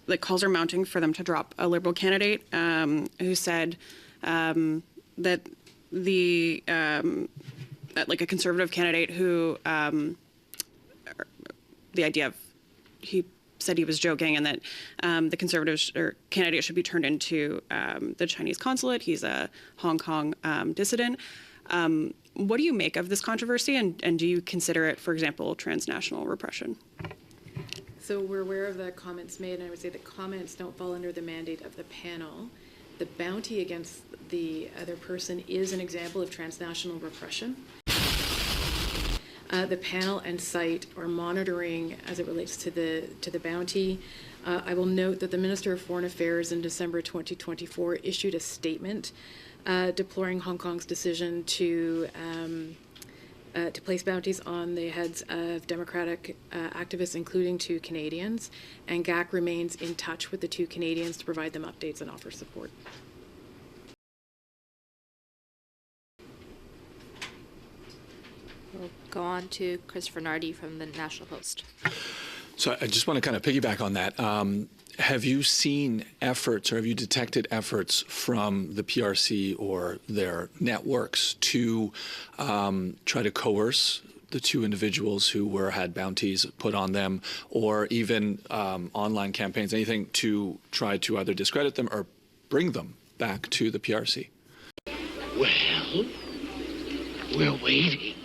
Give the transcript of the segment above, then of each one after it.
like calls are mounting for them to drop a Liberal candidate who said that like a Conservative candidate who the idea of he said he was joking, and that the Conservative candidate should be turned into the Chinese consulate. He's a Hong Kong dissident. What do you make of this controversy, and do you consider it, for example, transnational repression? So we're aware of the comments made, and I would say the comments don't fall under the mandate of the panel. The bounty against the other person is an example of transnational repression. The panel and site are monitoring as it relates to the bounty. I will note that the Minister of Foreign Affairs in December 2024 issued a statement deploring Hong Kong's decision to place bounties on the heads of democratic activists, including 2 Canadians, and GAC remains in touch with the 2 Canadians to provide them updates and offer support. We'll go on to Christopher Nardi from the National Post. So I just want to kind of piggyback on that. Have you seen efforts, or have you detected efforts from the PRC or their networks to try to coerce the 2 individuals who had bounties put on them, or even online campaigns, anything to try to either discredit them or bring them back to the PRC? Well, we're waiting.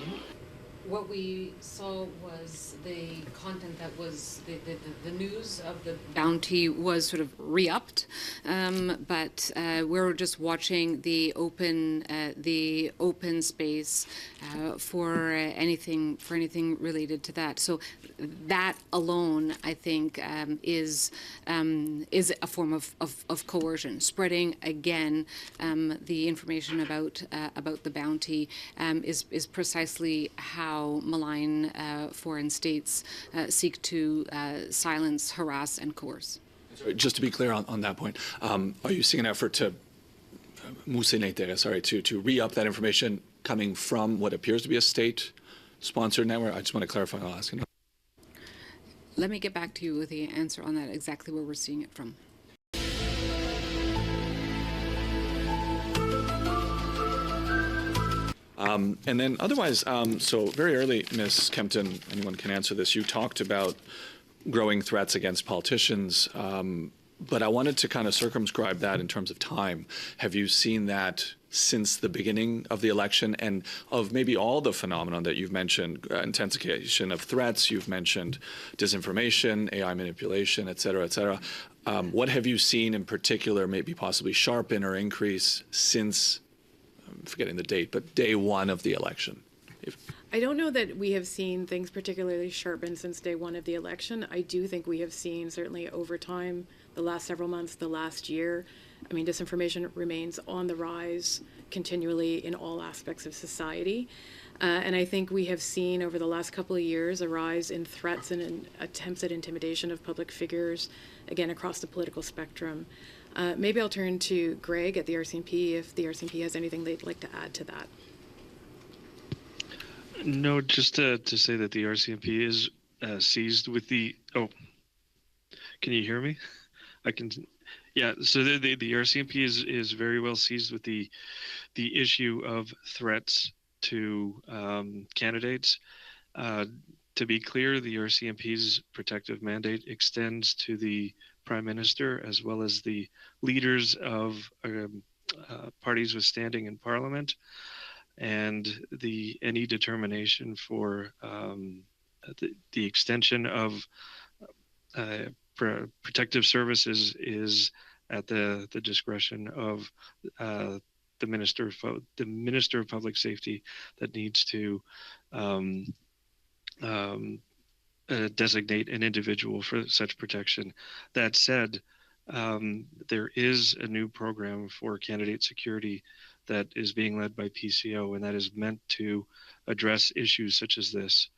What we saw was the content that was the news of the bounty was sort of re-upped, but we're just watching the open space for anything related to that. So that alone, I think, is a form of coercion. Spreading again the information about the bounty is precisely how malign foreign states seek to silence, harass, and coerce. Just to be clear on that point, are you seeing an effort to to re-up that information coming from what appears to be a state-sponsored network? I just want to clarify. I'll ask you. Let me get back to you with the answer on that, exactly where we're seeing it from. And then otherwise, so very early, Ms. Kempton, anyone can answer this, you talked about growing threats against politicians, but I wanted to kind of circumscribe that in terms of time. Have you seen that since the beginning of the election, and of maybe all the phenomenon that you've mentioned, intensification of threats, you've mentioned disinformation, AI manipulation, et cetera, et cetera. What have you seen in particular maybe possibly sharpen or increase since, I'm forgetting the date, but day 1 of the election? I don't know that we have seen things particularly sharpen since day 1 of the election. I do think we have seen, certainly over time, the last several months, the last year, I mean, disinformation remains on the rise continually in all aspects of society. And I think we have seen over the last couple of years a rise in threats and in attempts at intimidation of public figures, again, across the political spectrum. Maybe I'll turn to Greg at the RCMP if the RCMP has anything they'd like to add to that. No, just to say that the RCMP is seized with the, can you hear me? I can, yeah, so the RCMP is very well seized with the issue of threats to candidates. To be clear, the RCMP's protective mandate extends to the Prime Minister as well as the leaders of parties with standing in Parliament, and any determination for the extension of protective services is at the discretion of the Minister of Public Safety, that needs to designate an individual for such protection. That said, there is a new program for candidate security that is being led by PCO, and that is meant to address issues such as this,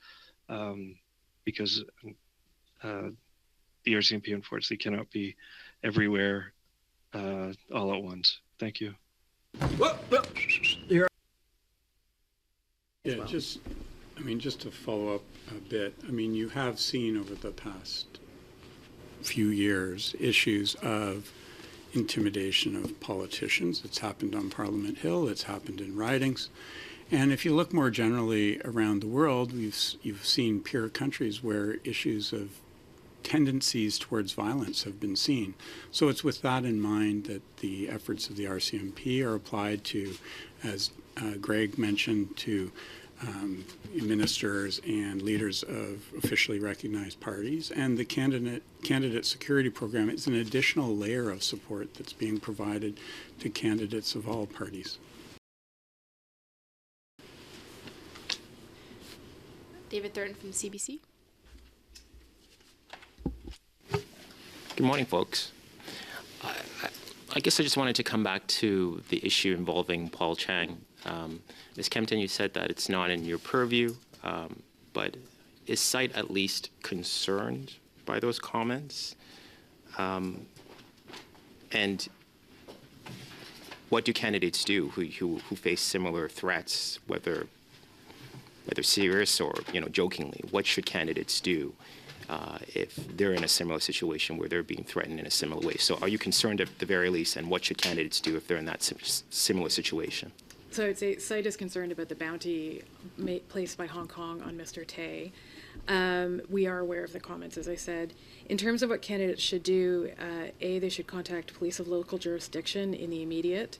because the RCMP unfortunately cannot be everywhere all at once. Thank you. Yeah, just to follow up a bit, I mean, you have seen over the past few years issues of intimidation of politicians. It's happened on Parliament Hill. It's happened in ridings. And if you look more generally around the world, you've seen peer countries where issues of tendencies towards violence have been seen. So it's with that in mind that the efforts of the RCMP are applied to, as Greg mentioned, to ministers and leaders of officially recognized parties. And the candidate security program is an additional layer of support that's being provided to candidates of all parties. David Thurton from CBC. Good morning, folks. I guess I just wanted to come back to the issue involving Paul Chang. Ms. Kempton, you said that it's not in your purview, but is CITE at least concerned by those comments? And what do candidates do who face similar threats, whether serious or jokingly? What should candidates do if they're in a similar situation where they're being threatened in a similar way? So are you concerned at the very least, and what should candidates do if they're in that similar situation? So I would say CITE is concerned about the bounty placed by Hong Kong on Mr. Tay. We are aware of the comments, as I said. In terms of what candidates should do, they should contact police of local jurisdiction in the immediate.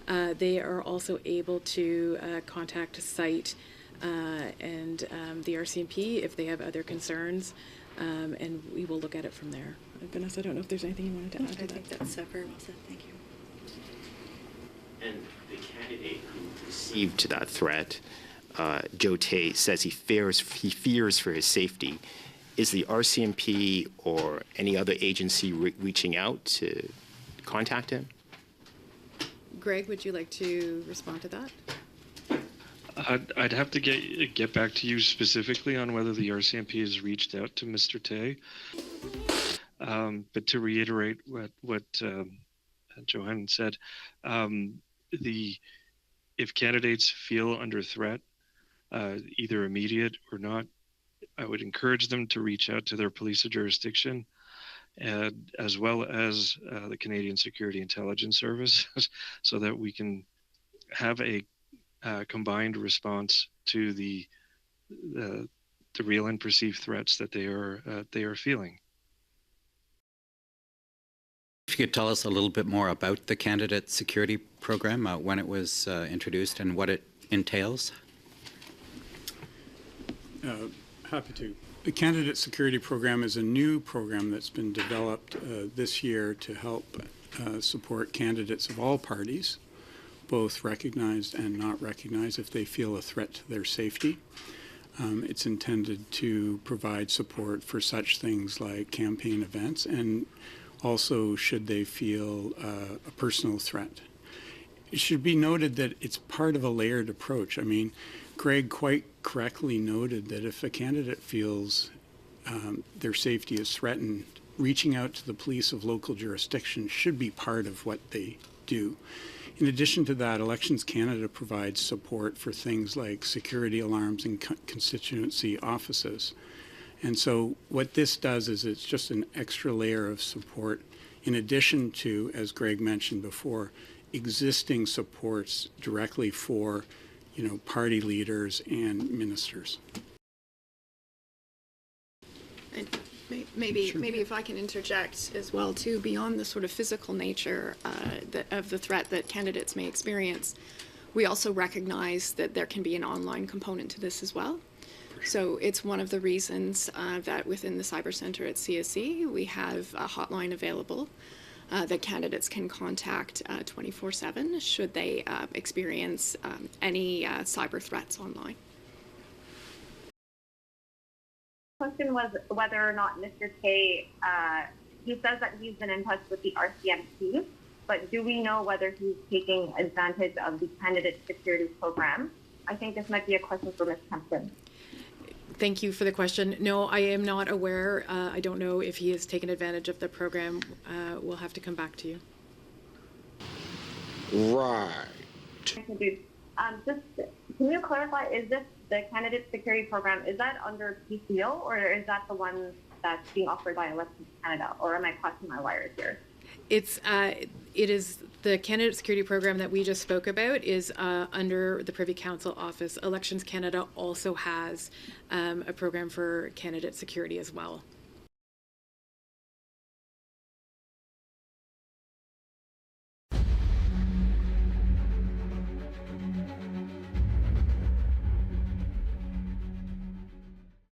They are also able to contact CITE and the RCMP if they have other concerns, and we will look at it from there. Vanessa, I don't know if there's anything you wanted to add to that. I think that's very well said. Thank you. And the candidate who received that threat, Joe Tay, says he fears for his safety. Is the RCMP or any other agency reaching out to contact him? Greg, would you like to respond to that? I'd have to get back to you specifically on whether the RCMP has reached out to Mr. Tay. But to reiterate what Johann said, if candidates feel under threat, either immediate or not, I would encourage them to reach out to their police of jurisdiction, and as well as the Canadian Security Intelligence Service, so that we can have a combined response to the real and perceived threats that they are feeling. If you could tell us a little bit more about the candidate security program, when it was introduced and what it entails. Happy to. The candidate security program is a new program that's been developed this year to help support candidates of all parties, both recognized and not recognized, if they feel a threat to their safety. It's intended to provide support for such things like campaign events, and also should they feel a personal threat. It should be noted that it's part of a layered approach. I mean, Greg quite correctly noted that if a candidate feels their safety is threatened, reaching out to the police of local jurisdiction should be part of what they do. In addition to that, Elections Canada provides support for things like security alarms in constituency offices. And so what this does is it's just an extra layer of support in addition to, as Greg mentioned before, existing supports directly for, party leaders and ministers. And maybe if I can interject as well too, beyond the sort of physical nature of the threat that candidates may experience, we also recognize that there can be an online component to this as well. So it's one of the reasons that within the Cyber Center at CSE, we have a hotline available that candidates can contact 24/7 should they experience any cyber threats online. Question was whether or not Mr. Tay, he says that he's been in touch with the RCMP, but do we know whether he's taking advantage of the candidate security program? I think this might be a question for Ms. Kempton. Thank you for the question. No, I am not aware. I don't know if he has taken advantage of the program. We'll have to come back to you. Right. Just, can you clarify, is this the candidate security program, is that under PCO or is that the one that's being offered by Elections Canada, or am I crossing my wires here? It is the candidate security program that we just spoke about is under the Privy Council office. Elections Canada also has a program for candidate security as well.